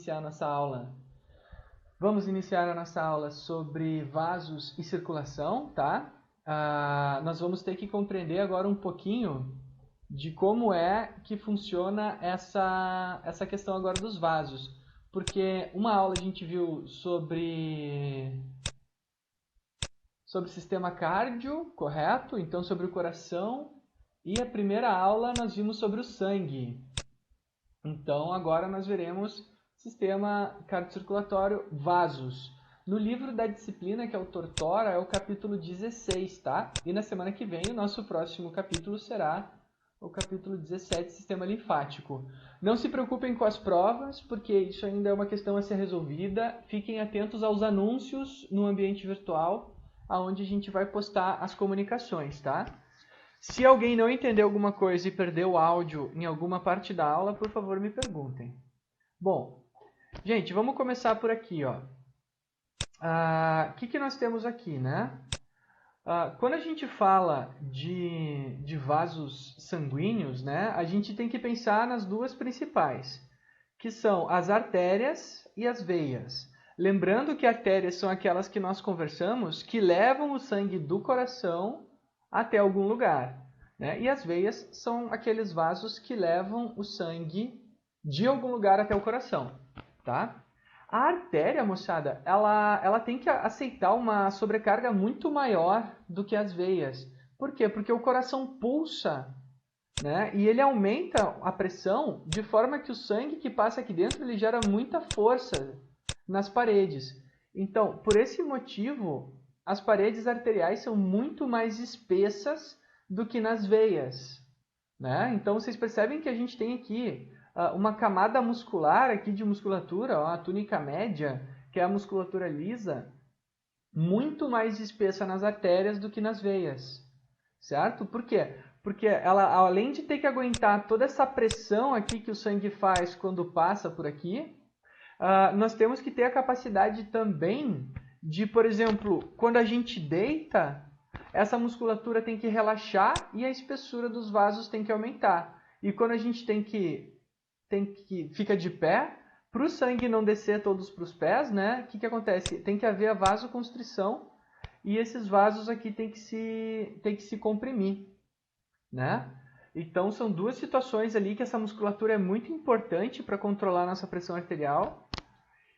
iniciar a nossa aula. Vamos iniciar a nossa aula sobre vasos e circulação, tá? Nós vamos ter que compreender agora um pouquinho de como é que funciona essa questão agora dos vasos. Porque uma aula a gente viu sobre sistema cardio, correto? Então sobre o coração. E a primeira aula nós vimos sobre o sangue. Então agora nós veremos sistema cardiocirculatório, vasos. No livro da disciplina, que é o Tortora, é o capítulo 16, tá? E na semana que vem o nosso próximo capítulo será o capítulo 17, sistema linfático. Não se preocupem com as provas, porque isso ainda é uma questão a ser resolvida. Fiquem atentos aos anúncios no ambiente virtual, onde a gente vai postar as comunicações, tá? Se alguém não entender alguma coisa e perdeu o áudio em alguma parte da aula, por favor, me perguntem. Bom, gente, vamos começar por aqui, ó. O que nós temos aqui, né? Quando a gente fala de vasos sanguíneos, né, a gente tem que pensar nas duas principais, que são as artérias e as veias. Lembrando que artérias são aquelas que nós conversamos, que levam o sangue do coração até algum lugar, né? E as veias são aqueles vasos que levam o sangue de algum lugar até o coração, tá? A artéria, moçada, ela tem que aceitar uma sobrecarga muito maior do que as veias. Por quê? Porque o coração pulsa, né? E ele aumenta a pressão de forma que o sangue que passa aqui dentro ele gera muita força nas paredes. Então, por esse motivo, as paredes arteriais são muito mais espessas do que nas veias, né? Então, vocês percebem que a gente tem aqui uma camada muscular aqui de musculatura, ó, a túnica média, que é a musculatura lisa, muito mais espessa nas artérias do que nas veias, certo? Por quê? Porque ela, além de ter que aguentar toda essa pressão aqui que o sangue faz quando passa por aqui, nós temos que ter a capacidade também de, por exemplo, quando a gente deita, essa musculatura tem que relaxar e a espessura dos vasos tem que aumentar. E quando a gente fica de pé, para o sangue não descer todos para os pés, né? O que acontece? Tem que haver a vasoconstrição e esses vasos aqui tem que se comprimir, né? Então são duas situações ali que essa musculatura é muito importante para controlar a nossa pressão arterial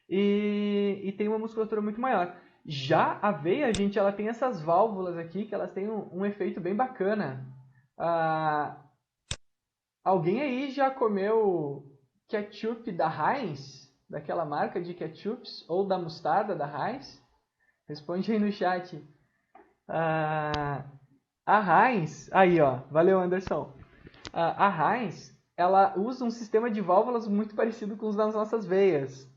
e tem uma musculatura muito maior. Já a veia, gente, ela tem essas válvulas aqui que elas têm um efeito bem bacana. Alguém aí já comeu ketchup da Heinz? Daquela marca de ketchups? Ou da mostarda da Heinz? Responde aí no chat. A Heinz... Aí, ó. Valeu, Anderson. A Heinz, ela usa um sistema de válvulas muito parecido com os das nossas veias,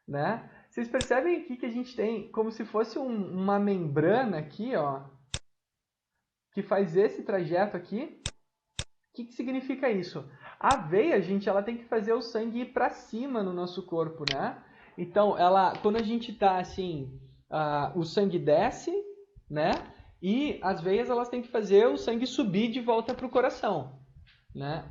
né? Vocês percebem aqui que a gente tem como se fosse uma membrana aqui, ó, que faz esse trajeto aqui. O que significa isso? A veia, gente, ela tem que fazer o sangue ir para cima no nosso corpo, né? Então, quando a gente está assim, o sangue desce, né? E as veias elas têm que fazer o sangue subir de volta para o coração, né?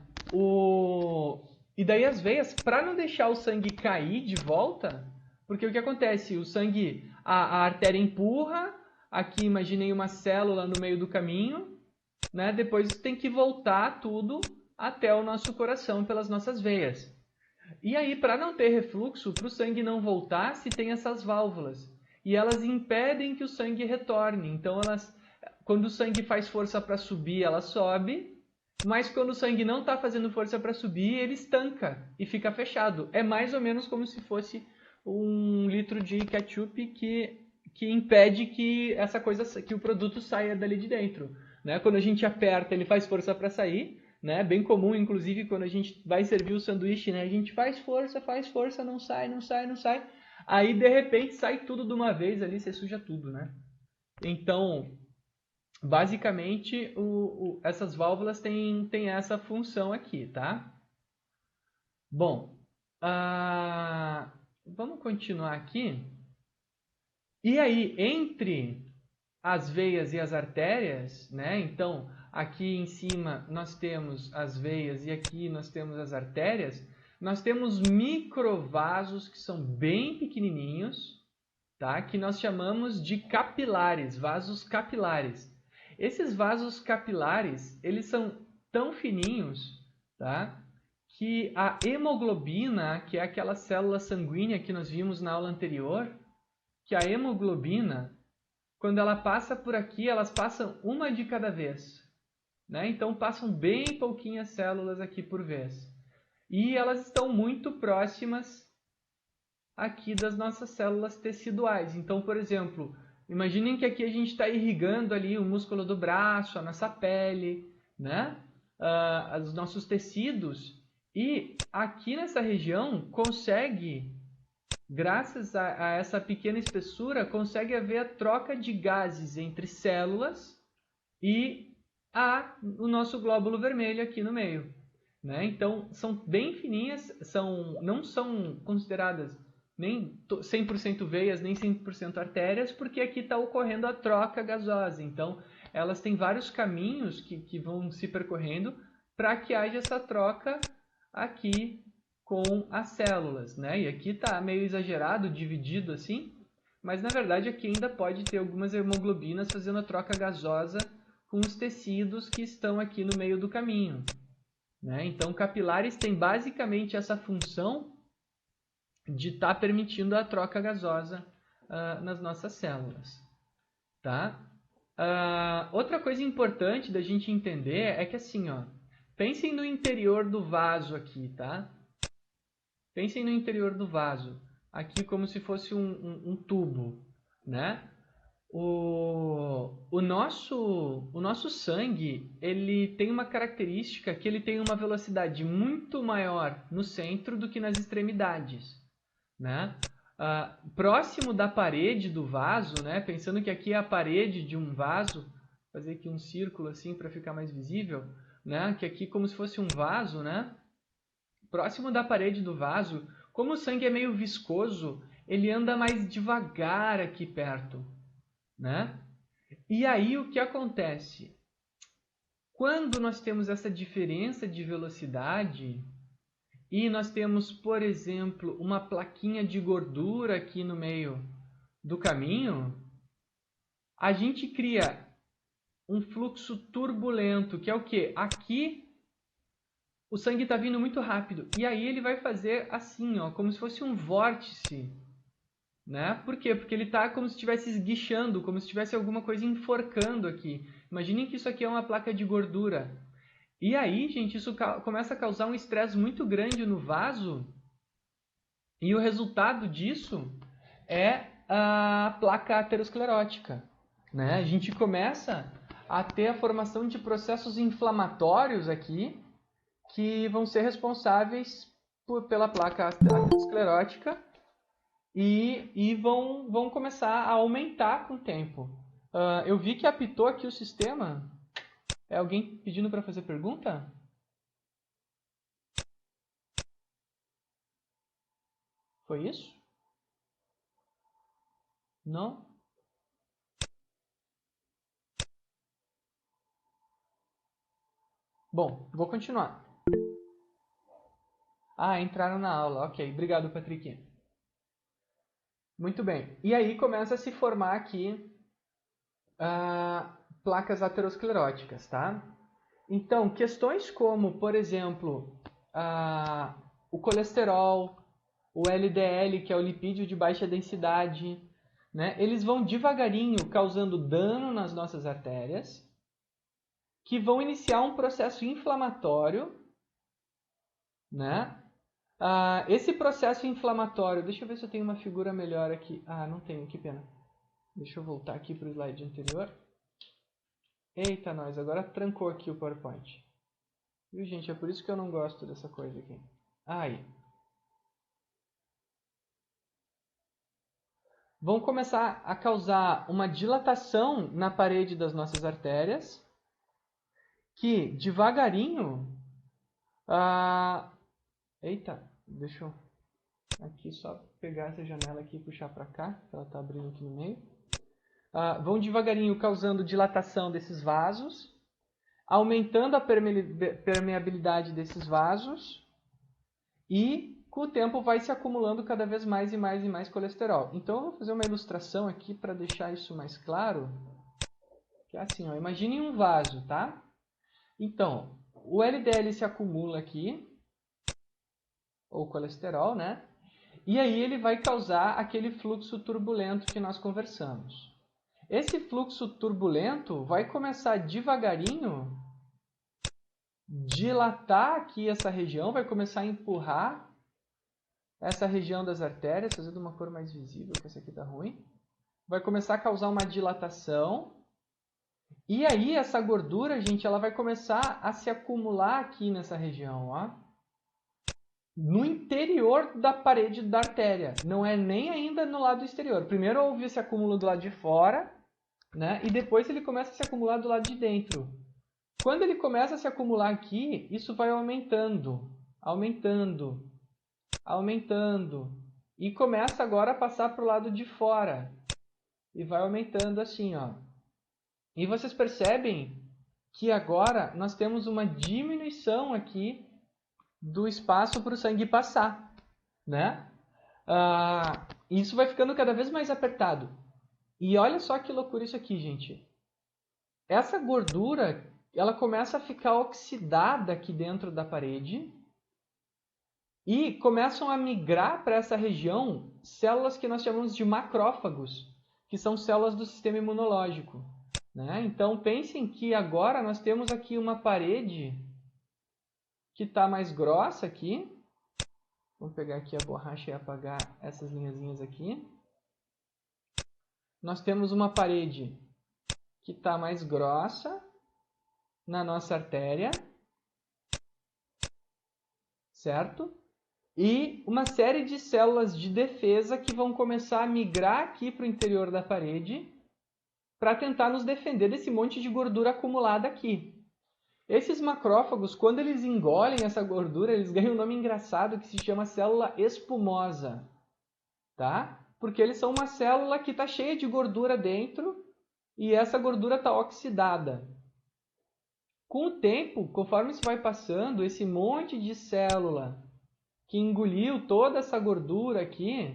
E daí as veias, para não deixar o sangue cair de volta, porque o que acontece? O sangue, a artéria empurra, aqui imaginem uma célula no meio do caminho, né? Depois tem que voltar tudo até o nosso coração pelas nossas veias. E aí, para não ter refluxo, para o sangue não voltar, se tem essas válvulas. E elas impedem que o sangue retorne. Então, quando o sangue faz força para subir, ela sobe. Mas quando o sangue não está fazendo força para subir, ele estanca e fica fechado. É mais ou menos como se fosse um litro de ketchup que impede que que o produto saia dali de dentro. Né? Quando a gente aperta, ele faz força para sair, né? Bem comum, inclusive, quando a gente vai servir o sanduíche, né? A gente faz força, não sai, não sai, não sai. Aí, de repente, sai tudo de uma vez ali, você suja tudo, né? Então, basicamente, essas válvulas têm essa função aqui, tá? Bom, vamos continuar aqui. E aí, entre as veias e as artérias, né? Então, aqui em cima nós temos as veias e aqui nós temos as artérias. nós temos microvasos que são bem pequenininhos, tá? Que nós chamamos de capilares, vasos capilares. Esses vasos capilares, eles são tão fininhos, tá? Que a hemoglobina, que é aquela célula sanguínea que nós vimos na aula anterior, que a hemoglobina, quando ela passa por aqui, elas passam uma de cada vez, né? Então passam bem pouquinhas células aqui por vez. E elas estão muito próximas aqui das nossas células teciduais. Então, por exemplo, imaginem que aqui a gente está irrigando ali o músculo do braço, a nossa pele, né? Os nossos tecidos. E aqui nessa região consegue, graças a essa pequena espessura, consegue haver a troca de gases entre células e o nosso glóbulo vermelho aqui no meio, né? Então, são bem fininhas, não são consideradas nem 100% veias, nem 100% artérias, porque aqui está ocorrendo a troca gasosa. Então, elas têm vários caminhos que vão se percorrendo para que haja essa troca aqui com as células, né? E aqui está meio exagerado, dividido assim, mas na verdade aqui ainda pode ter algumas hemoglobinas fazendo a troca gasosa com os tecidos que estão aqui no meio do caminho, né? Então, capilares têm basicamente essa função de estar permitindo a troca gasosa nas nossas células, tá? Outra coisa importante da gente entender é que assim, ó, pensem no interior do vaso aqui, tá? Pensem no interior do vaso, aqui como se fosse um tubo, né? O nosso sangue, ele tem uma característica que ele tem uma velocidade muito maior no centro do que nas extremidades, né? Próximo da parede do vaso, né? Pensando que aqui é a parede de um vaso, vou fazer aqui um círculo assim para ficar mais visível, né? Que aqui como se fosse um vaso, né? Próximo da parede do vaso, como o sangue é meio viscoso, ele anda mais devagar aqui perto, né? E aí o que acontece? Quando nós temos essa diferença de velocidade e nós temos, por exemplo, uma plaquinha de gordura aqui no meio do caminho, a gente cria um fluxo turbulento, que é o quê? Aqui o sangue está vindo muito rápido e aí ele vai fazer assim, ó, como se fosse um vórtice, né? Por quê? Porque ele está como se estivesse esguichando, como se tivesse alguma coisa enforcando aqui. Imaginem que isso aqui é uma placa de gordura. E aí, gente, isso começa a causar um estresse muito grande no vaso. E o resultado disso é a placa aterosclerótica, né? A gente começa a ter a formação de processos inflamatórios aqui que vão ser responsáveis pela placa aterosclerótica e vão começar a aumentar com o tempo. Eu vi que apitou aqui o sistema. É alguém pedindo para fazer pergunta? Foi isso? Não? Bom, vou continuar. Entraram na aula. Ok, obrigado, Patrick. Muito bem. E aí começa a se formar aqui placas ateroscleróticas, tá? Então, questões como, por exemplo, o colesterol, o LDL, que é o lipídio de baixa densidade, né? Eles vão devagarinho causando dano nas nossas artérias, que vão iniciar um processo inflamatório, né? Esse processo inflamatório, deixa eu ver se eu tenho uma figura melhor aqui. Não tenho, que pena. Deixa eu voltar aqui para o slide anterior. Eita, nós, agora trancou aqui o PowerPoint. Viu, gente? É por isso que eu não gosto dessa coisa aqui. Aí. Vão começar a causar uma dilatação na parede das nossas artérias, que devagarinho... Eita, deixa eu aqui só pegar essa janela aqui e puxar para cá, que ela está abrindo aqui no meio. Vão devagarinho causando dilatação desses vasos, aumentando a permeabilidade desses vasos e com o tempo vai se acumulando cada vez mais e mais e mais colesterol. Então eu vou fazer uma ilustração aqui para deixar isso mais claro. Que é assim, ó, imagine um vaso, tá? Então, o LDL se acumula aqui, ou colesterol, né? E aí ele vai causar aquele fluxo turbulento que nós conversamos. Esse fluxo turbulento vai começar devagarinho dilatar aqui essa região, vai começar a empurrar essa região das artérias, fazendo uma cor mais visível, que essa aqui tá ruim. Vai começar a causar uma dilatação. E aí essa gordura, gente, ela vai começar a se acumular aqui nessa região, ó. No interior da parede da artéria. Não é nem ainda no lado exterior. Primeiro houve esse acúmulo do lado de fora, né? E depois ele começa a se acumular do lado de dentro. Quando ele começa a se acumular aqui, isso vai aumentando, aumentando, aumentando. E começa agora a passar para o lado de fora. E vai aumentando assim, ó. E vocês percebem que agora nós temos uma diminuição aqui do espaço para o sangue passar, né? Isso vai ficando cada vez mais apertado. E olha só que loucura isso aqui, gente. Essa gordura, ela começa a ficar oxidada aqui dentro da parede e começam a migrar para essa região células que nós chamamos de macrófagos, que são células do sistema imunológico, né? Então pensem que agora nós temos aqui uma parede que está mais grossa aqui. Vou pegar aqui a borracha e apagar essas linhazinhas aqui. Nós temos uma parede que está mais grossa na nossa artéria, certo? E uma série de células de defesa que vão começar a migrar aqui para o interior da parede para tentar nos defender desse monte de gordura acumulada aqui. Esses macrófagos, quando eles engolem essa gordura, eles ganham um nome engraçado que se chama célula espumosa, tá? Porque eles são uma célula que está cheia de gordura dentro e essa gordura está oxidada. Com o tempo, conforme isso vai passando, esse monte de célula que engoliu toda essa gordura aqui...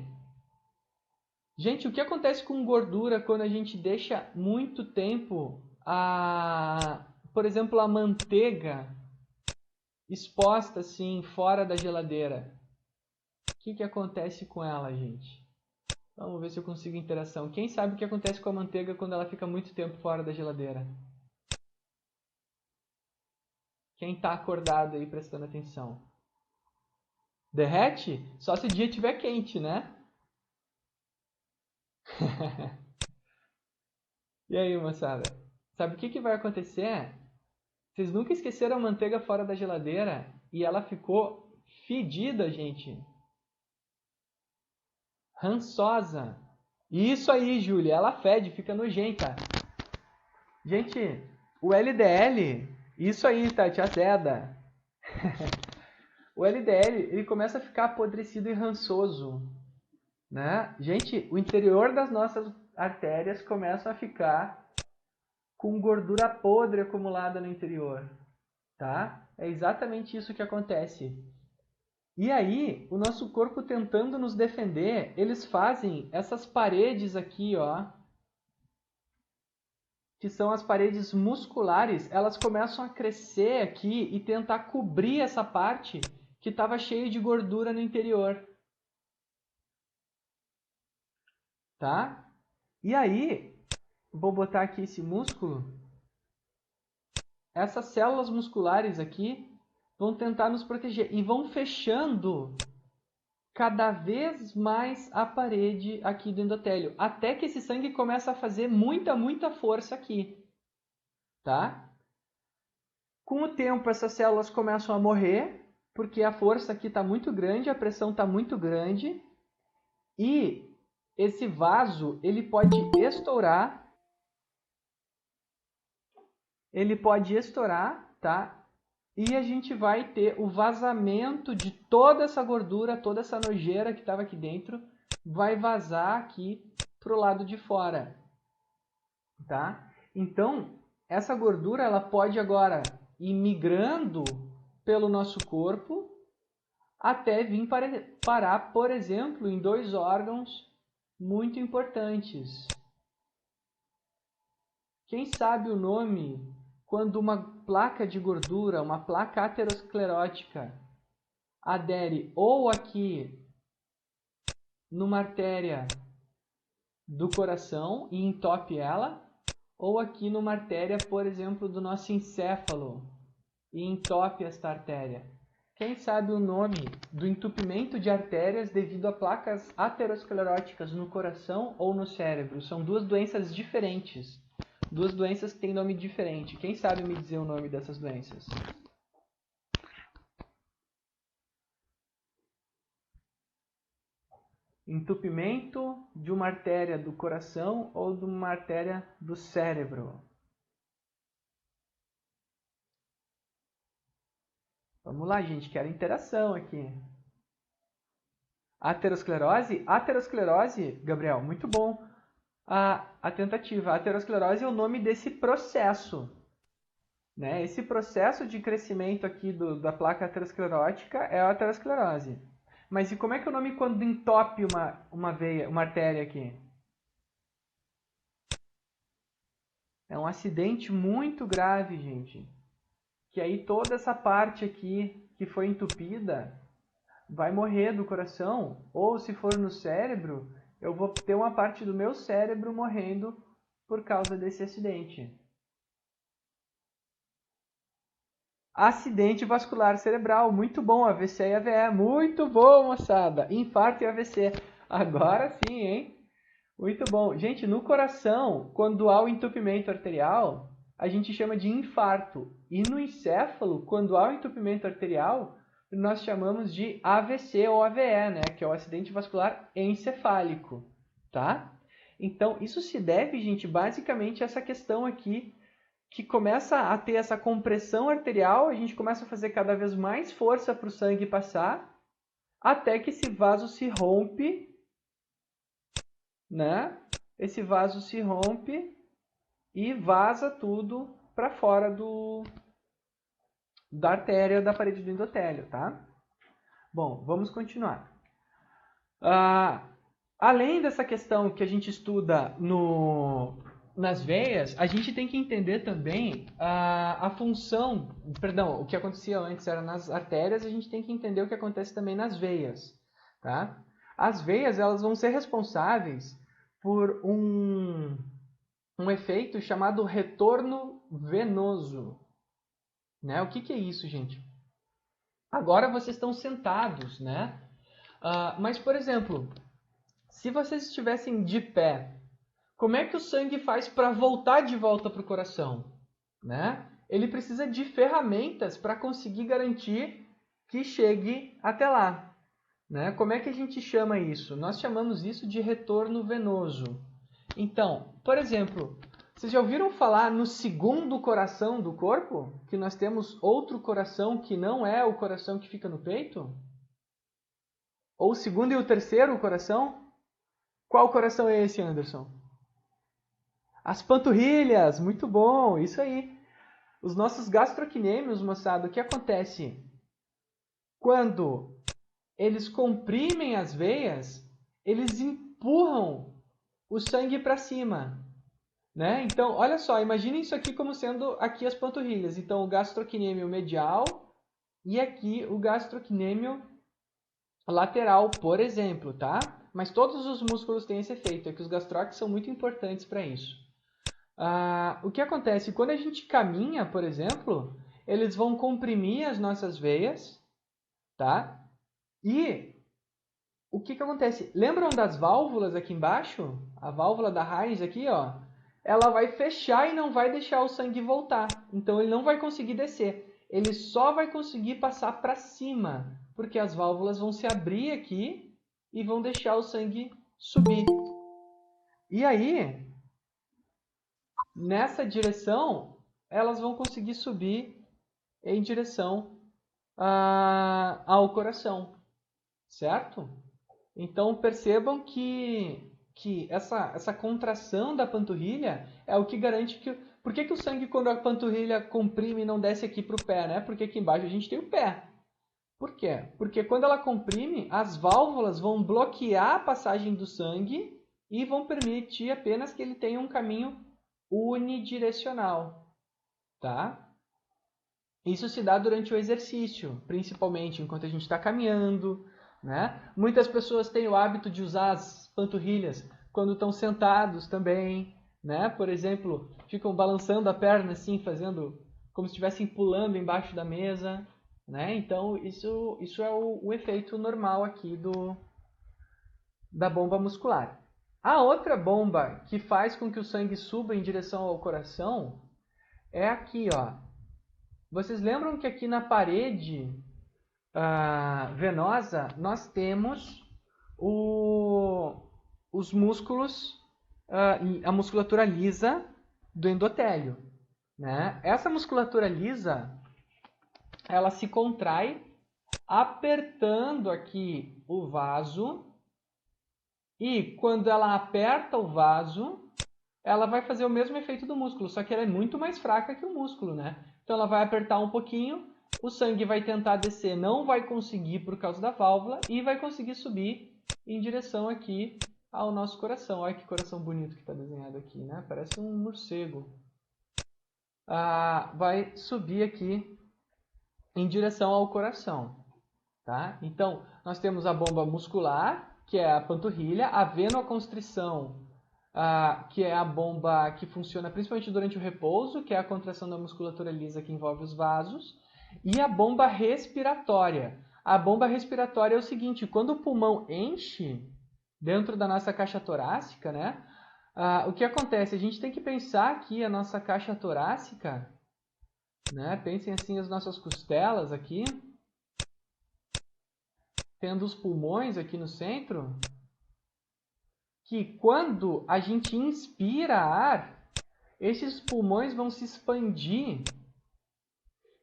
Gente, o que acontece com gordura quando a gente deixa muito tempo, por exemplo, a manteiga exposta assim, fora da geladeira? O que acontece com ela, gente? Vamos ver se eu consigo interação. Quem sabe o que acontece com a manteiga quando ela fica muito tempo fora da geladeira? Quem está acordado aí prestando atenção? Derrete? Só se o dia estiver quente, né? E aí, moçada? Sabe o que vai acontecer? Vocês nunca esqueceram a manteiga fora da geladeira e ela ficou fedida, gente? Rançosa. Isso aí, Júlia, ela fede, fica nojenta. Gente, o LDL, isso aí, tá, tia Zeda. O LDL, ele começa a ficar apodrecido e rançoso, né? Gente, o interior das nossas artérias começa a ficar com gordura podre acumulada no interior, tá? É exatamente isso que acontece. E aí, o nosso corpo tentando nos defender, eles fazem essas paredes aqui, ó, que são as paredes musculares, elas começam a crescer aqui e tentar cobrir essa parte que estava cheia de gordura no interior. Tá? E aí, vou botar aqui esse músculo. Essas células musculares aqui vão tentar nos proteger e vão fechando cada vez mais a parede aqui do endotélio, até que esse sangue começa a fazer muita força aqui, tá? Com o tempo, essas células começam a morrer, porque a força aqui está muito grande, a pressão está muito grande, e esse vaso ele pode estourar, tá? E a gente vai ter o vazamento de toda essa gordura, toda essa nojeira que estava aqui dentro, vai vazar aqui pro lado de fora, tá? Então, essa gordura ela pode agora ir migrando pelo nosso corpo até vir parar, por exemplo, em dois órgãos muito importantes. Quem sabe o nome quando uma placa de gordura, uma placa aterosclerótica, adere ou aqui numa artéria do coração e entope ela, ou aqui numa artéria, por exemplo, do nosso encéfalo e entope esta artéria. Quem sabe o nome do entupimento de artérias devido a placas ateroscleróticas no coração ou no cérebro? São duas doenças diferentes. Duas doenças que têm nome diferente. Quem sabe me dizer o nome dessas doenças? Entupimento de uma artéria do coração ou de uma artéria do cérebro? Vamos lá, gente, quero interação aqui. Aterosclerose? Aterosclerose, Gabriel, muito bom a tentativa. A aterosclerose é o nome desse processo. Né? Esse processo de crescimento aqui da placa aterosclerótica é a aterosclerose. Mas e como é que é o nome quando entope uma veia, uma artéria aqui? É um acidente muito grave, gente. Que aí toda essa parte aqui que foi entupida vai morrer do coração, ou se for no cérebro, eu vou ter uma parte do meu cérebro morrendo por causa desse acidente. Acidente vascular cerebral, muito bom, AVC e AVE, muito bom, moçada. Infarto e AVC, agora sim, hein? Muito bom. Gente, no coração, quando há o entupimento arterial, a gente chama de infarto. E no encéfalo, quando há o entupimento arterial, nós chamamos de AVC ou AVE, né? Que é o acidente vascular encefálico, tá? Então, isso se deve, gente, basicamente a essa questão aqui, que começa a ter essa compressão arterial, a gente começa a fazer cada vez mais força para o sangue passar, até que esse vaso se rompe, né? Esse vaso se rompe e vaza tudo para fora da artéria da parede do endotélio, tá? Bom, vamos continuar. Além dessa questão que a gente estuda nas veias, a gente tem que entender também a função, perdão, o que acontecia antes era nas artérias, a gente tem que entender o que acontece também nas veias, tá? As veias, elas vão ser responsáveis por um efeito chamado retorno venoso, né? O que é isso, gente? Agora vocês estão sentados, né? Mas, por exemplo, se vocês estivessem de pé, como é que o sangue faz para voltar de volta para o coração? Né? Ele precisa de ferramentas para conseguir garantir que chegue até lá. Né? Como é que a gente chama isso? Nós chamamos isso de retorno venoso. Então, por exemplo, vocês já ouviram falar no segundo coração do corpo? Que nós temos outro coração que não é o coração que fica no peito? Ou o segundo e o terceiro coração? Qual coração é esse, Anderson? As panturrilhas, muito bom, isso aí. Os nossos gastrocnêmios, moçada, o que acontece? Quando eles comprimem as veias, eles empurram o sangue para cima. Né? Então, olha só, imagine isso aqui como sendo aqui as panturrilhas. Então, o gastrocnêmio medial e aqui o gastrocnêmio lateral, por exemplo, tá? Mas todos os músculos têm esse efeito, é que os gastróqueos são muito importantes para isso. O que acontece? Quando a gente caminha, por exemplo, eles vão comprimir as nossas veias, tá? E o que acontece? Lembram das válvulas aqui embaixo? A válvula da raiz aqui, ó. Ela vai fechar e não vai deixar o sangue voltar. Então, ele não vai conseguir descer. Ele só vai conseguir passar para cima, porque as válvulas vão se abrir aqui e vão deixar o sangue subir. E aí, nessa direção, elas vão conseguir subir em direção ao coração, certo? Então percebam que essa contração da panturrilha é o que garante que... Por que o sangue, quando a panturrilha comprime, não desce aqui para o pé, né? Porque aqui embaixo a gente tem o pé. Por quê? Porque quando ela comprime, as válvulas vão bloquear a passagem do sangue e vão permitir apenas que ele tenha um caminho unidirecional, tá? Isso se dá durante o exercício, principalmente enquanto a gente está caminhando, né? Muitas pessoas têm o hábito de usar as panturrilhas quando estão sentados também, né? Por exemplo, ficam balançando a perna assim, fazendo como se estivessem pulando embaixo da mesa, né? Então, isso é o efeito normal aqui da bomba muscular. A outra bomba que faz com que o sangue suba em direção ao coração é aqui, ó. Vocês lembram que aqui na parede venosa nós temos os músculos, a musculatura lisa do endotélio, né? Essa musculatura lisa, ela se contrai apertando aqui o vaso e quando ela aperta o vaso, ela vai fazer o mesmo efeito do músculo, só que ela é muito mais fraca que o músculo, né? Então ela vai apertar um pouquinho, o sangue vai tentar descer, não vai conseguir por causa da válvula e vai conseguir subir em direção aqui ao nosso coração. Olha que coração bonito que está desenhado aqui, né? Parece um morcego. Vai subir aqui em direção ao coração, tá? Então, nós temos a bomba muscular, que é a panturrilha, a venoconstrição, que é a bomba que funciona principalmente durante o repouso, que é a contração da musculatura lisa que envolve os vasos, e a bomba respiratória. A bomba respiratória é o seguinte, quando o pulmão enche dentro da nossa caixa torácica, né? O que acontece? A gente tem que pensar aqui a nossa caixa torácica, né? Pensem assim as nossas costelas aqui, tendo os pulmões aqui no centro, que quando a gente inspira ar, esses pulmões vão se expandir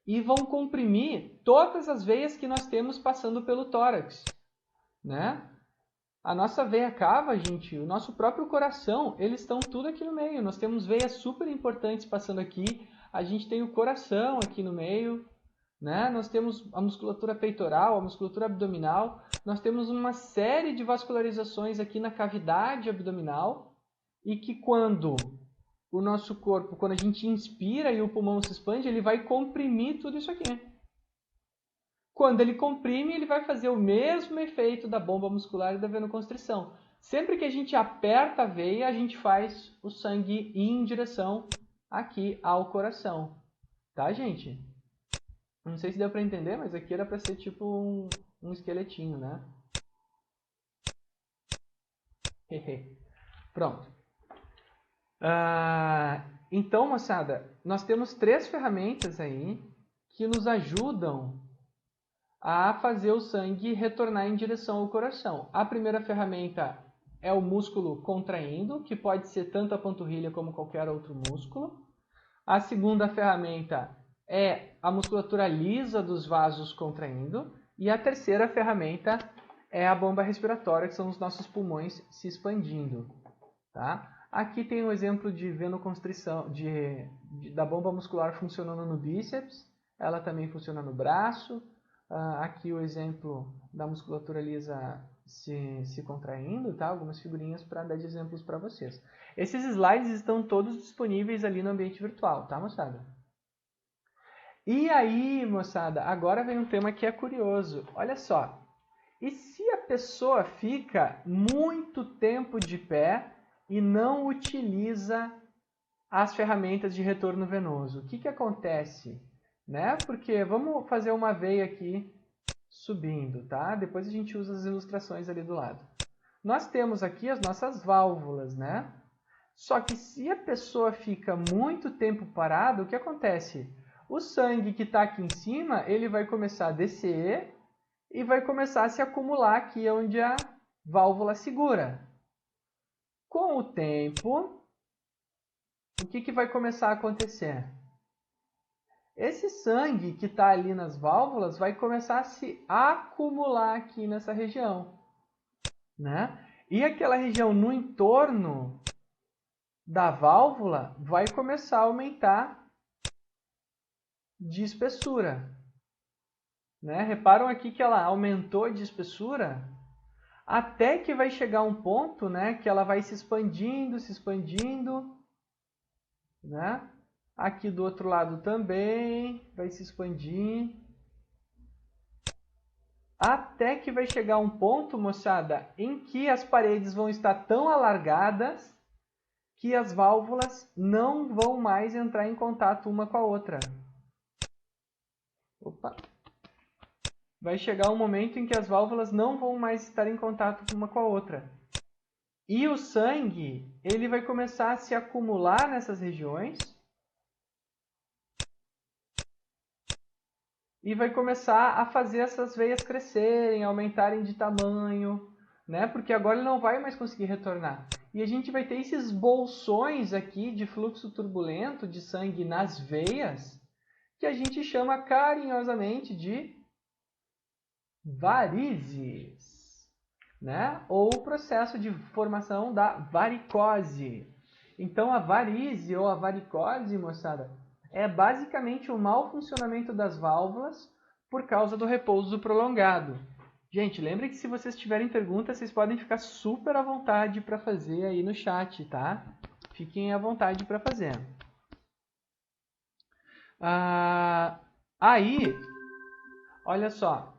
e vão comprimir todas as veias que nós temos passando pelo tórax, né? A nossa veia cava, gente, o nosso próprio coração, eles estão tudo aqui no meio. Nós temos veias super importantes passando aqui. A gente tem o coração aqui no meio, né? Nós temos a musculatura peitoral, a musculatura abdominal. Nós temos uma série de vascularizações aqui na cavidade abdominal e que quando o nosso corpo, quando a gente inspira e o pulmão se expande, ele vai comprimir tudo isso aqui. Quando ele comprime, ele vai fazer o mesmo efeito da bomba muscular e da venoconstrição. Sempre que a gente aperta a veia, a gente faz o sangue ir em direção aqui ao coração. Tá, gente? Não sei se deu para entender, mas aqui era para ser tipo um esqueletinho, né? Pronto. Então, moçada, nós temos 3 ferramentas aí que nos ajudam a fazer o sangue retornar em direção ao coração. A primeira ferramenta é o músculo contraindo, que pode ser tanto a panturrilha como qualquer outro músculo. A segunda ferramenta é a musculatura lisa dos vasos contraindo. E a terceira ferramenta é a bomba respiratória, que são os nossos pulmões se expandindo. Tá? Aqui tem um exemplo de venoconstrição, da bomba muscular funcionando no bíceps. Ela também funciona no braço. Aqui o exemplo da musculatura lisa se contraindo, tá? Algumas figurinhas para dar de exemplos para vocês. Esses slides estão todos disponíveis ali no ambiente virtual, tá, moçada? E aí, moçada, agora vem um tema que é curioso. Olha só, e se a pessoa fica muito tempo de pé e não utiliza as ferramentas de retorno venoso? O que acontece? Né? Porque vamos fazer uma veia aqui subindo, tá? Depois a gente usa as ilustrações ali do lado. Nós temos aqui as nossas válvulas, né? Só que se a pessoa fica muito tempo parada, o que acontece? O sangue que está aqui em cima, ele vai começar a descer e vai começar a se acumular aqui onde a válvula segura. Com o tempo, o que vai começar a acontecer? Esse sangue que está ali nas válvulas vai começar a se acumular aqui nessa região, né? E aquela região no entorno da válvula vai começar a aumentar de espessura. né? Reparam aqui que ela aumentou de espessura até que vai chegar um ponto, né, que ela vai se expandindo, né? Aqui do outro lado também vai se expandir. Até que vai chegar um ponto, moçada, em que as paredes vão estar tão alargadas que as válvulas não vão mais entrar em contato uma com a outra. Opa! Vai chegar um momento em que as válvulas não vão mais estar em contato uma com a outra. E o sangue, ele vai começar a se acumular nessas regiões e vai começar a fazer essas veias crescerem, aumentarem de tamanho, né? Porque agora ele não vai mais conseguir retornar. E a gente vai ter esses bolsões aqui de fluxo turbulento de sangue nas veias, que a gente chama carinhosamente de varizes, né? Ou o processo de formação da varicose. Então, a varize ou a varicose, moçada, é basicamente o mau funcionamento das válvulas por causa do repouso prolongado. Gente, lembrem que se vocês tiverem perguntas, vocês podem ficar super à vontade para fazer aí no chat, tá? Fiquem à vontade para fazer. Aí, olha só,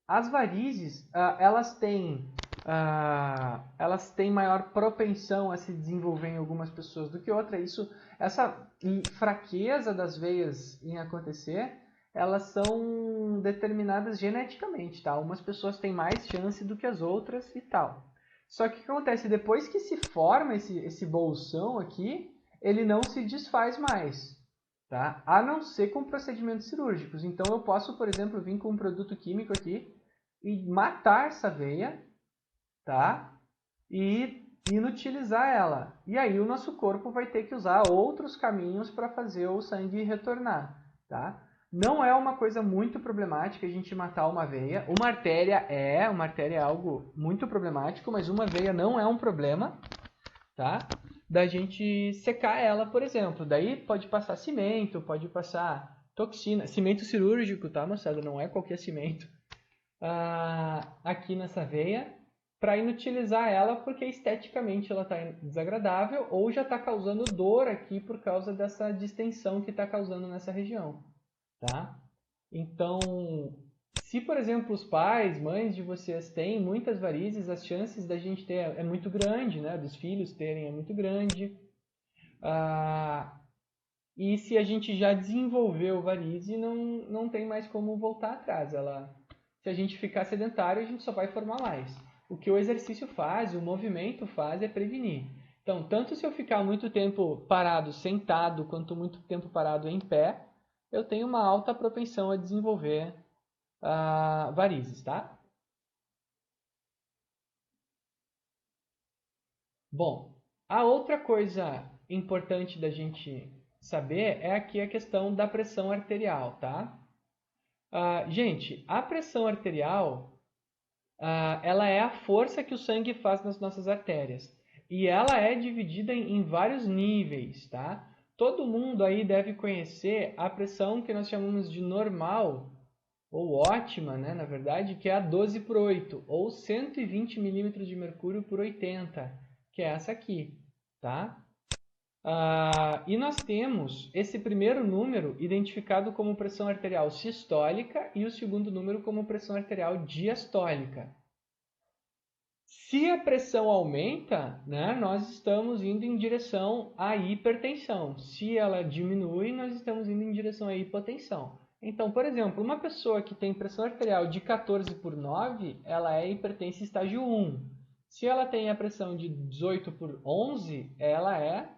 as varizes, elas têm maior propensão a se desenvolver em algumas pessoas do que outras. Essa fraqueza das veias em acontecer, elas são determinadas geneticamente, tá? Umas pessoas têm mais chance do que as outras e tal. Só que o que acontece? Depois que se forma esse bolsão aqui, ele não se desfaz mais, tá? A não ser com procedimentos cirúrgicos. Então eu posso, por exemplo, vir com um produto químico aqui e matar essa veia, tá? E inutilizar ela. E aí o nosso corpo vai ter que usar outros caminhos para fazer o sangue retornar, tá? Não é uma coisa muito problemática a gente matar uma veia. Uma artéria é algo muito problemático, mas uma veia não é um problema, tá? Da gente secar ela, por exemplo. Daí pode passar cimento, pode passar toxina, cimento cirúrgico, tá, moçada? Não é qualquer cimento. Aqui nessa veia para inutilizar ela porque esteticamente ela está desagradável ou já está causando dor aqui por causa dessa distensão que está causando nessa região, tá? Então, se por exemplo os pais, mães de vocês têm muitas varizes, as chances da gente ter é muito grande, né? Dos filhos terem é muito grande. E se a gente já desenvolveu varize, não tem mais como voltar atrás. Se a gente ficar sedentário, a gente só vai formar mais. O que o exercício faz, o movimento faz, é prevenir. Então, tanto se eu ficar muito tempo parado sentado, quanto muito tempo parado em pé, eu tenho uma alta propensão a desenvolver varizes, tá? Bom, a outra coisa importante da gente saber é aqui a questão da pressão arterial, tá? Gente, a pressão arterial, ela é a força que o sangue faz nas nossas artérias. E ela é dividida em vários níveis, tá? Todo mundo aí deve conhecer a pressão que nós chamamos de normal, ou ótima, né, na verdade, que é a 12 por 8, ou 120 milímetros de mercúrio por 80, que é essa aqui, tá? E nós temos esse primeiro número identificado como pressão arterial sistólica e o segundo número como pressão arterial diastólica. Se a pressão aumenta, né, nós estamos indo em direção à hipertensão. Se ela diminui, nós estamos indo em direção à hipotensão. Então, por exemplo, uma pessoa que tem pressão arterial de 14 por 9, ela é hipertensa estágio 1. Se ela tem a pressão de 18 por 11, ela é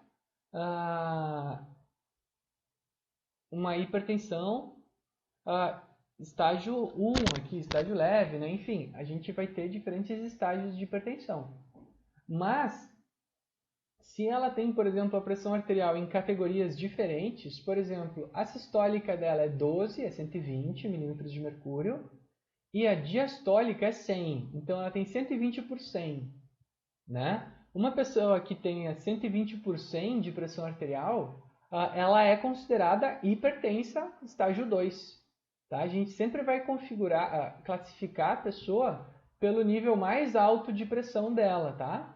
uma hipertensão estágio 1 aqui, estágio leve, né? Enfim, a gente vai ter diferentes estágios de hipertensão. Mas, se ela tem, por exemplo, a pressão arterial em categorias diferentes, por exemplo, a sistólica dela é 12, é 120 milímetros de mercúrio, e a diastólica é 100, então ela tem 120 por 100, né? Uma pessoa que tenha 120 por 100 de pressão arterial, ela é considerada hipertensa estágio 2, Tá? A gente sempre vai classificar a pessoa pelo nível mais alto de pressão dela, tá?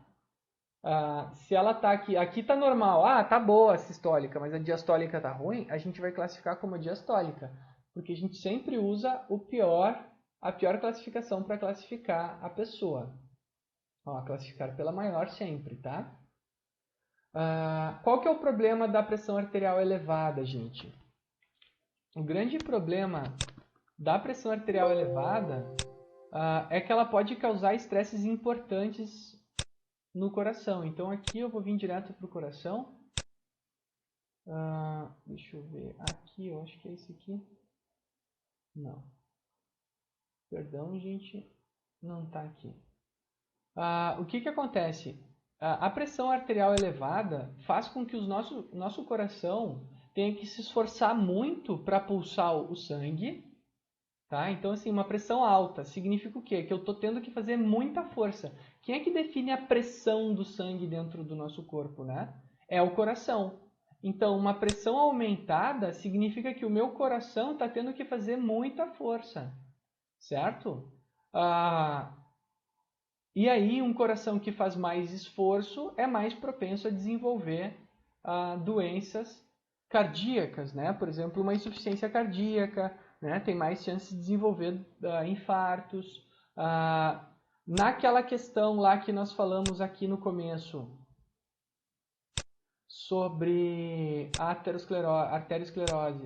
Se ela tá aqui tá normal, tá boa a sistólica, mas a diastólica tá ruim, a gente vai classificar como diastólica, porque a gente sempre usa a pior classificação para classificar a pessoa. Classificar pela maior sempre, tá? Qual que é o problema da pressão arterial elevada, gente? O grande problema da pressão arterial elevada é que ela pode causar estresses importantes no coração. Então aqui eu vou vir direto para o coração. Deixa eu ver. Aqui, eu acho que é esse aqui. Não. Perdão, gente. Não está aqui. O que acontece? A pressão arterial elevada faz com que o nosso coração tenha que se esforçar muito para pulsar o sangue. Tá? Então, assim, uma pressão alta significa o quê? Que eu estou tendo que fazer muita força. Quem é que define a pressão do sangue dentro do nosso corpo, né? É o coração. Então, uma pressão aumentada significa que o meu coração está tendo que fazer muita força, certo? E aí, um coração que faz mais esforço é mais propenso a desenvolver doenças cardíacas, né? Por exemplo, uma insuficiência cardíaca, né? Tem mais chance de desenvolver infartos. Naquela questão lá que nós falamos aqui no começo sobre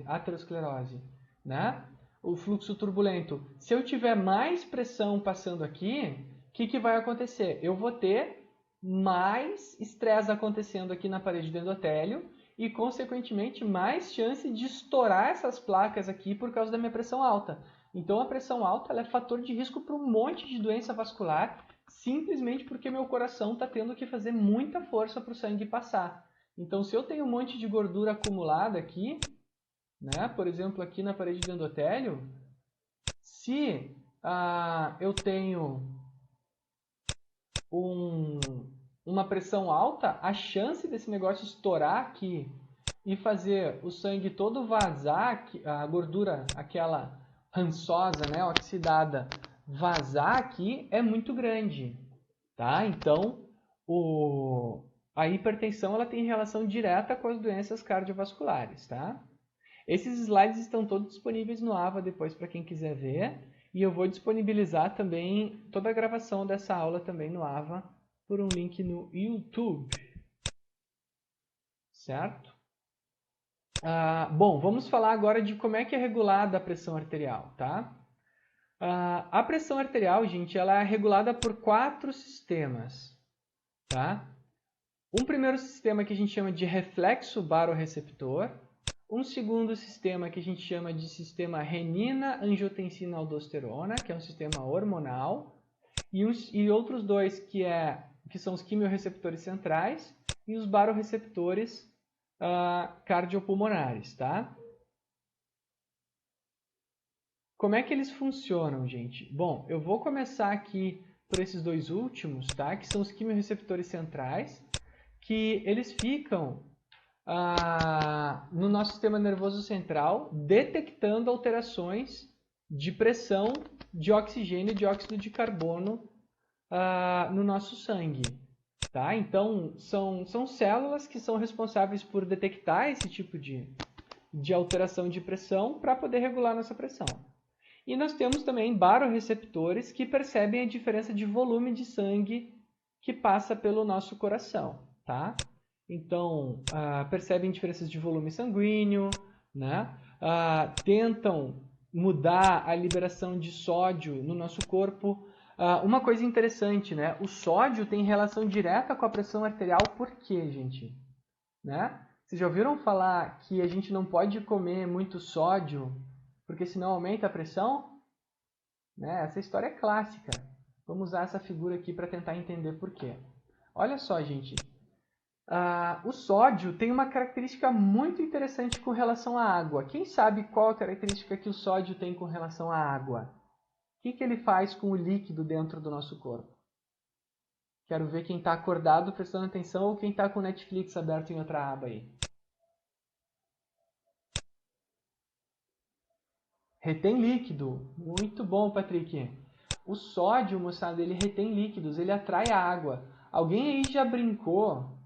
aterosclerose, né? O fluxo turbulento. Se eu tiver mais pressão passando aqui, o que vai acontecer? Eu vou ter mais estresse acontecendo aqui na parede do endotélio e, consequentemente, mais chance de estourar essas placas aqui por causa da minha pressão alta. Então, a pressão alta ela é fator de risco para um monte de doença vascular, simplesmente porque meu coração está tendo que fazer muita força para o sangue passar. Então, se eu tenho um monte de gordura acumulada aqui, né, por exemplo, aqui na parede do endotélio, se eu tenho uma pressão alta, a chance desse negócio estourar aqui e fazer o sangue todo vazar, a gordura, aquela rançosa, né, oxidada, vazar aqui é muito grande, tá? Então, a hipertensão ela tem relação direta com as doenças cardiovasculares, tá? Esses slides estão todos disponíveis no AVA depois para quem quiser ver. E eu vou disponibilizar também toda a gravação dessa aula também no AVA por um link no YouTube. Certo? Bom, vamos falar agora de como é que é regulada a pressão arterial, tá? A pressão arterial, gente, ela é regulada por 4 sistemas, tá? Um primeiro sistema que a gente chama de reflexo barorreceptor, um segundo sistema que a gente chama de sistema renina-angiotensina-aldosterona, que é um sistema hormonal, e outros dois que são os quimiorreceptores centrais e os barorreceptores cardiopulmonares, tá? Como é que eles funcionam, gente? Bom, eu vou começar aqui por esses dois últimos, tá? Que são os quimiorreceptores centrais, que eles ficam no nosso sistema nervoso central, detectando alterações de pressão de oxigênio e dióxido de carbono no nosso sangue. Tá? Então, são células que são responsáveis por detectar esse tipo de alteração de pressão para poder regular nossa pressão. E nós temos também barorreceptores que percebem a diferença de volume de sangue que passa pelo nosso coração. Tá? Então, percebem diferenças de volume sanguíneo, né? Tentam mudar a liberação de sódio no nosso corpo. Uma coisa interessante, né? O sódio tem relação direta com a pressão arterial, por quê, gente? Né? Vocês já ouviram falar que a gente não pode comer muito sódio, porque senão aumenta a pressão? Né? Essa história é clássica. Vamos usar essa figura aqui para tentar entender por quê. Olha só, gente. O sódio tem uma característica muito interessante com relação à água. Quem sabe qual a característica que o sódio tem com relação à água? O que ele faz com o líquido dentro do nosso corpo? Quero ver quem está acordado prestando atenção ou quem está com o Netflix aberto em outra aba aí. Retém líquido. Muito bom, Patrick. O sódio, moçada, ele retém líquidos, ele atrai a água. Alguém aí já brincou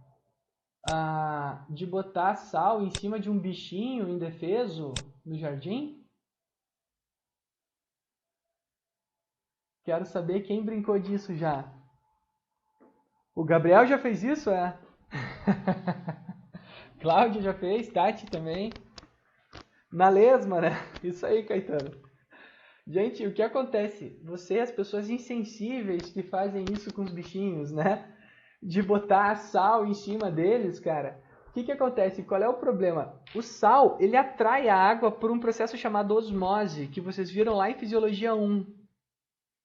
de botar sal em cima de um bichinho indefeso no jardim? Quero saber quem brincou disso já. O Gabriel já fez isso, é? Cláudia já fez, Tati também. Na lesma, né? Isso aí, Caetano. Gente, o que acontece? Você, as pessoas insensíveis que fazem isso com os bichinhos, né? De botar sal em cima deles, cara. O que acontece? Qual é o problema? O sal, ele atrai a água por um processo chamado osmose, que vocês viram lá em Fisiologia 1.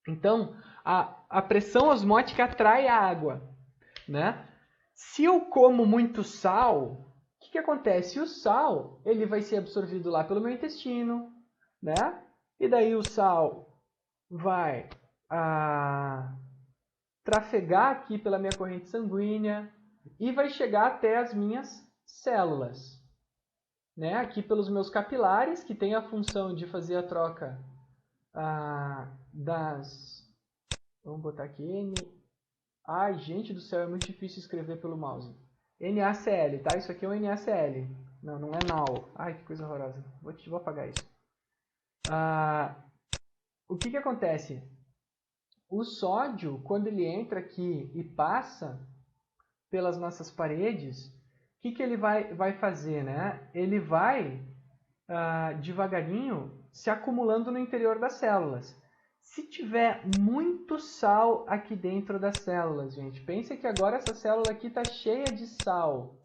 Então, a pressão osmótica atrai a água, né? Se eu como muito sal, o que acontece? O sal, ele vai ser absorvido lá pelo meu intestino, né? E daí o sal vai trafegar aqui pela minha corrente sanguínea e vai chegar até as minhas células, né? Aqui pelos meus capilares, que tem a função de fazer a troca das... Vamos botar aqui N... Ai, gente do céu, é muito difícil escrever pelo mouse. NaCl, tá? Isso aqui é um NaCl. Não, não é NaO. Ai, que coisa horrorosa. Vou apagar isso. O que acontece? O sódio, quando ele entra aqui e passa pelas nossas paredes, o que ele vai fazer, né? Ele vai, devagarinho, se acumulando no interior das células. Se tiver muito sal aqui dentro das células, gente, pensa que agora essa célula aqui está cheia de sal. O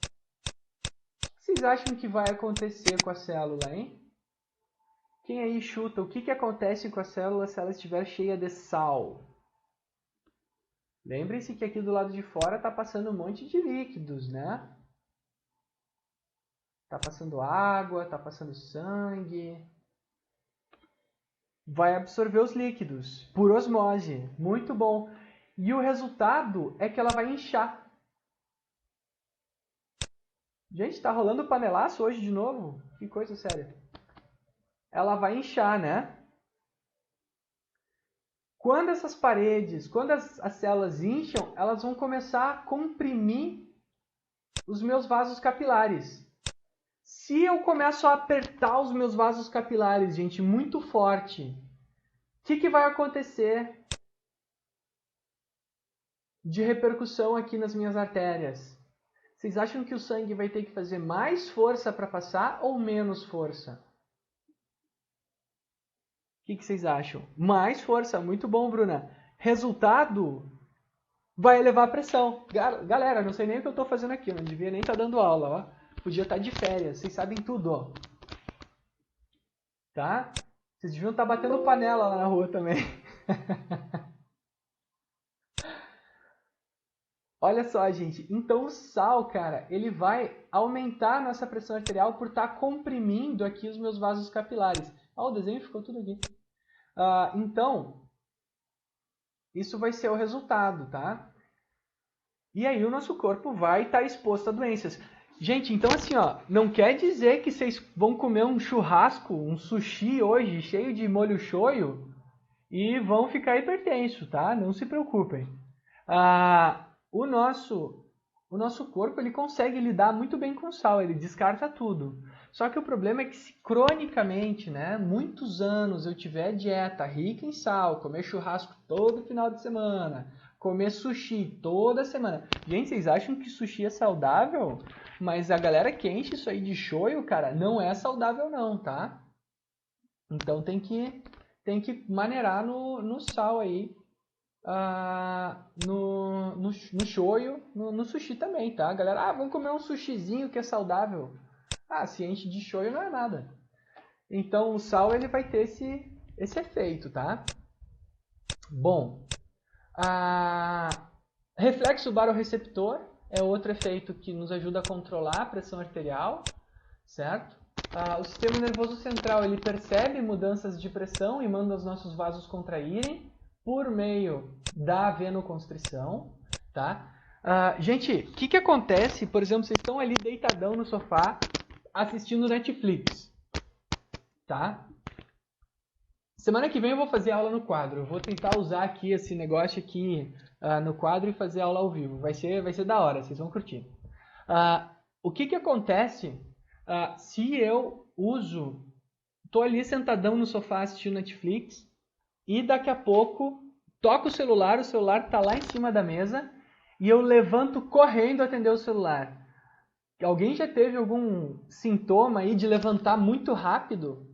que vocês acham que vai acontecer com a célula, hein? Quem aí chuta o que acontece com a célula se ela estiver cheia de sal? Lembrem-se que aqui do lado de fora está passando um monte de líquidos, né? Está passando água, está passando sangue. Vai absorver os líquidos por osmose. Muito bom. E o resultado é que ela vai inchar. Gente, está rolando panelaço hoje de novo? Que coisa séria. Ela vai inchar, né? Quando essas paredes, quando as células incham, elas vão começar a comprimir os meus vasos capilares. Se eu começo a apertar os meus vasos capilares, gente, muito forte, o que vai acontecer de repercussão aqui nas minhas artérias? Vocês acham que o sangue vai ter que fazer mais força para passar ou menos força? O que vocês acham? Mais força, muito bom, Bruna. Resultado, vai elevar a pressão. Galera, não sei nem o que eu estou fazendo aqui, não devia nem estar dando aula, ó. Podia estar de férias, vocês sabem tudo, ó. Tá? Vocês deviam estar batendo panela lá na rua também. Olha só, gente. Então o sal, cara, ele vai aumentar a nossa pressão arterial por estar comprimindo aqui os meus vasos capilares. Ó, o desenho ficou tudo aqui. Então, isso vai ser o resultado, tá? E aí o nosso corpo vai estar exposto a doenças. Gente, então assim, ó, não quer dizer que vocês vão comer um churrasco, um sushi hoje cheio de molho shoyu e vão ficar hipertenso, tá? Não se preocupem. O nosso corpo ele consegue lidar muito bem com sal, ele descarta tudo. Só que o problema é que se cronicamente, né, muitos anos eu tiver dieta rica em sal, comer churrasco todo final de semana, comer sushi toda semana. Gente, vocês acham que sushi é saudável? Mas a galera que enche isso aí de shoyu, cara, não é saudável não, tá? Então tem que maneirar no sal aí. No shoyu, no sushi também, tá? Galera, vamos comer um sushizinho que é saudável. Se enche de shoyu não é nada. Então o sal ele vai ter esse efeito, tá? Bom, reflexo baroreceptor é outro efeito que nos ajuda a controlar a pressão arterial, certo? O sistema nervoso central ele percebe mudanças de pressão e manda os nossos vasos contraírem por meio da venoconstrição, tá? Gente, o que acontece? Por exemplo, vocês estão ali deitadão no sofá assistindo Netflix, tá? Semana que vem eu vou fazer aula no quadro. Eu vou tentar usar aqui esse negócio aqui no quadro e fazer aula ao vivo. Vai ser da hora, vocês vão curtir. O que acontece se eu uso... Tô ali sentadão no sofá assistindo Netflix e daqui a pouco toco o celular tá lá em cima da mesa e eu levanto correndo atender o celular. Alguém já teve algum sintoma aí de levantar muito rápido?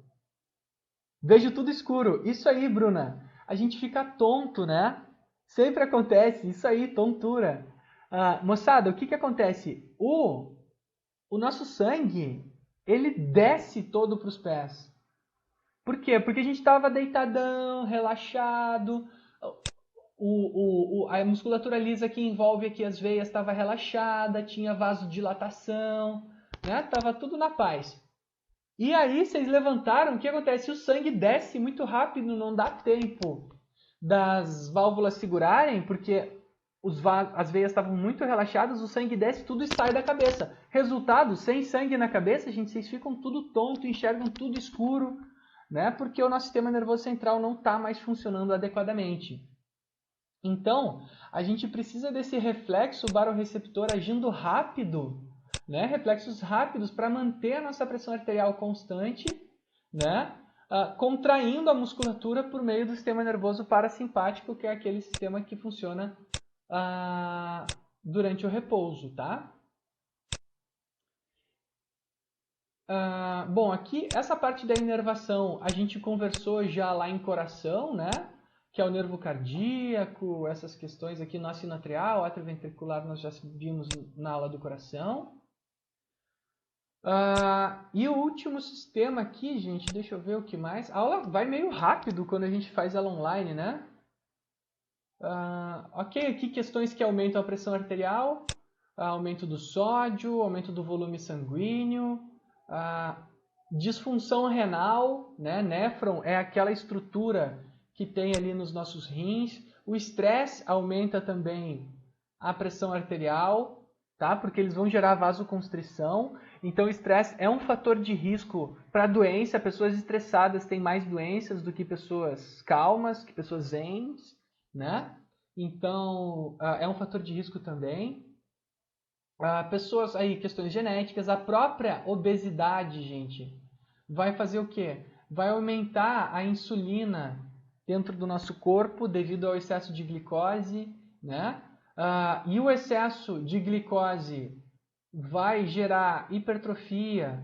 Vejo tudo escuro. Isso aí, Bruna. A gente fica tonto, né? Sempre acontece. Isso aí, tontura. Moçada, o que acontece? O nosso sangue, ele desce todo para os pés. Por quê? Porque a gente estava deitadão, relaxado. A musculatura lisa que envolve aqui as veias estava relaxada, tinha vasodilatação, né? Tava tudo na paz. E aí, vocês levantaram, o que acontece? O sangue desce muito rápido, não dá tempo das válvulas segurarem, porque as veias estavam muito relaxadas, o sangue desce, tudo e sai da cabeça. Resultado, sem sangue na cabeça, gente, vocês ficam tudo tonto, enxergam tudo escuro, né? Porque o nosso sistema nervoso central não está mais funcionando adequadamente. Então, a gente precisa desse reflexo barorreceptor agindo rápido, né? Reflexos rápidos para manter a nossa pressão arterial constante, né? Contraindo a musculatura por meio do sistema nervoso parasimpático, que é aquele sistema que funciona durante o repouso, tá? Bom, aqui, essa parte da inervação, a gente conversou já lá em coração, né? Que é o nervo cardíaco, essas questões aqui, nó sinoatrial, atrioventricular, nós já vimos na aula do coração. E o último sistema aqui, gente, deixa eu ver o que mais. A aula vai meio rápido quando a gente faz ela online, né? Ok, aqui questões que aumentam a pressão arterial, aumento do sódio, aumento do volume sanguíneo, disfunção renal, né? Néfron é aquela estrutura que tem ali nos nossos rins. O estresse aumenta também a pressão arterial, tá? Porque eles vão gerar vasoconstrição. Então, o estresse é um fator de risco para doença. Pessoas estressadas têm mais doenças do que pessoas calmas, que pessoas zens, né? Então, é um fator de risco também. Pessoas aí, questões genéticas, a própria obesidade, gente, vai fazer o quê? Vai aumentar a insulina dentro do nosso corpo devido ao excesso de glicose, né? E o excesso de glicose vai gerar hipertrofia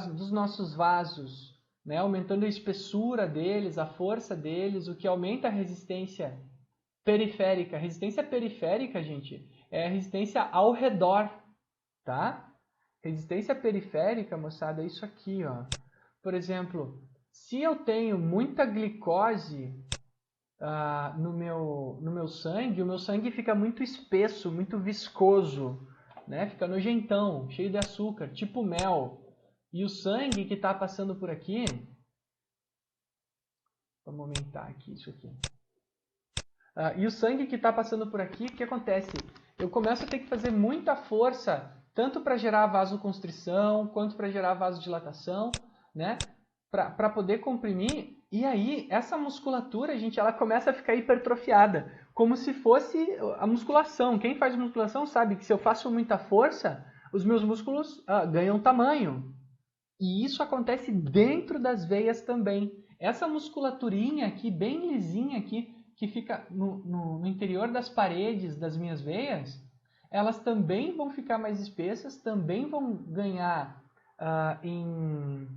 dos nossos vasos, né? Aumentando a espessura deles, a força deles, o que aumenta a resistência periférica. Resistência periférica, gente, é a resistência ao redor, tá? Resistência periférica, moçada, é isso aqui, ó. Por exemplo, se eu tenho muita glicose no meu sangue, o meu sangue fica muito espesso, muito viscoso, né? Fica nojentão, cheio de açúcar, tipo mel. E o sangue que está passando por aqui... Vamos aumentar aqui isso aqui. E o sangue que está passando por aqui, o que acontece? Eu começo a ter que fazer muita força, tanto para gerar vasoconstrição, quanto para gerar vasodilatação, né? Para poder comprimir. E aí, essa musculatura, gente, ela começa a ficar hipertrofiada, como se fosse a musculação. Quem faz musculação sabe que se eu faço muita força, os meus músculos ganham tamanho. E isso acontece dentro das veias também. Essa musculaturinha aqui, bem lisinha aqui, que fica no interior das paredes das minhas veias, elas também vão ficar mais espessas, também vão ganhar em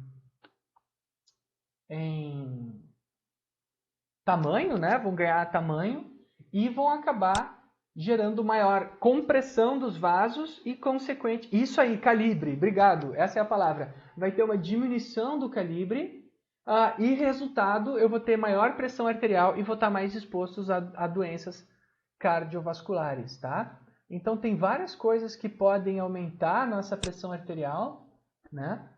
tamanho, né? Vão ganhar tamanho e vão acabar gerando maior compressão dos vasos e consequente... Isso aí, calibre, obrigado, essa é a palavra. Vai ter uma diminuição do calibre e resultado, eu vou ter maior pressão arterial e vou estar mais exposto a doenças cardiovasculares, tá? Então, tem várias coisas que podem aumentar a nossa pressão arterial, né?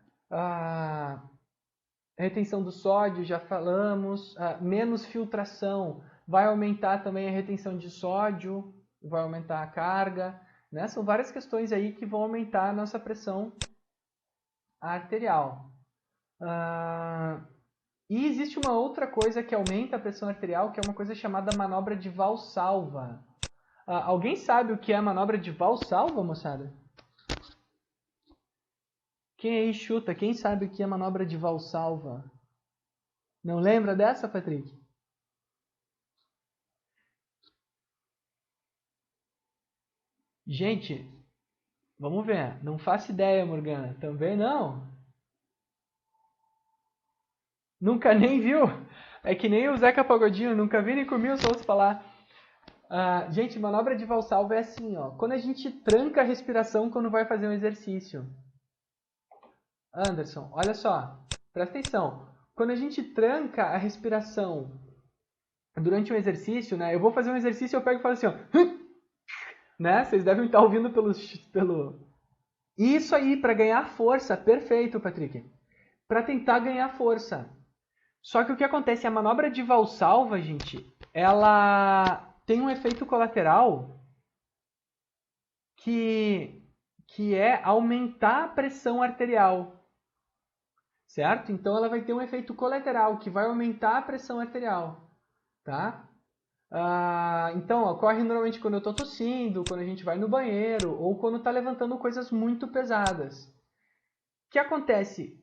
Retenção do sódio, já falamos. Menos filtração vai aumentar também a retenção de sódio, vai aumentar a carga, né? São várias questões aí que vão aumentar a nossa pressão arterial. E existe uma outra coisa que aumenta a pressão arterial, que é uma coisa chamada manobra de Valsalva. Alguém sabe o que é a manobra de Valsalva, moçada? Quem aí chuta? Quem sabe o que é a manobra de Valsalva? Não lembra dessa, Patrick? Gente, vamos ver. Não faço ideia, Morgana. Também não? Nunca nem viu? É que nem o Zeca Pagodinho, nunca vi nem comi, só ouço falar. Gente, manobra de Valsalva é assim, ó. Quando a gente tranca a respiração quando vai fazer um exercício. Anderson, olha só, presta atenção. Quando a gente tranca a respiração durante um exercício, né? Eu vou fazer um exercício e eu pego e falo assim, ó. Né? Vocês devem estar ouvindo pelo... Isso aí, para ganhar força. Perfeito, Patrick. Para tentar ganhar força. Só que o que acontece? A manobra de Valsalva, gente, ela tem um efeito colateral que é aumentar a pressão arterial. Certo? Então ela vai ter um efeito colateral que vai aumentar a pressão arterial. Tá? Então, ocorre normalmente quando eu estou tossindo, quando a gente vai no banheiro ou quando está levantando coisas muito pesadas. O que acontece?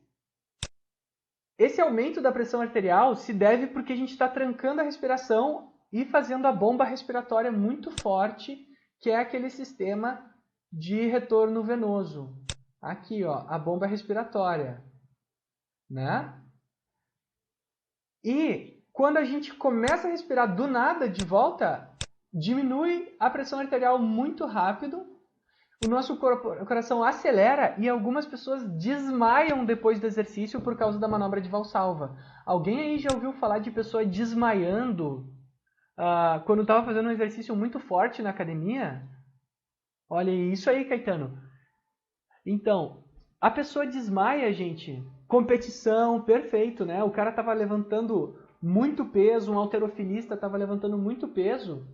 Esse aumento da pressão arterial se deve porque a gente está trancando a respiração e fazendo a bomba respiratória muito forte, que é aquele sistema de retorno venoso. Aqui, ó, a bomba respiratória, né? E quando a gente começa a respirar do nada de volta, diminui a pressão arterial muito rápido, o nosso coração acelera e algumas pessoas desmaiam depois do exercício por causa da manobra de Valsalva. Alguém aí já ouviu falar de pessoa desmaiando quando estava fazendo um exercício muito forte na academia? Olha isso aí, Caetano. Então, a pessoa desmaia, gente. Competição, perfeito, né? O cara estava levantando muito peso, um halterofilista estava levantando muito peso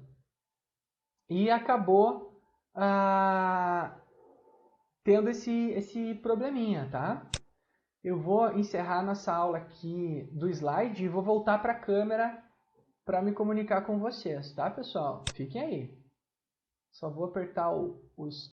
e acabou tendo esse probleminha, tá? Eu vou encerrar nossa aula aqui do slide e vou voltar para a câmera para me comunicar com vocês, tá, pessoal? Fiquem aí. Só vou apertar o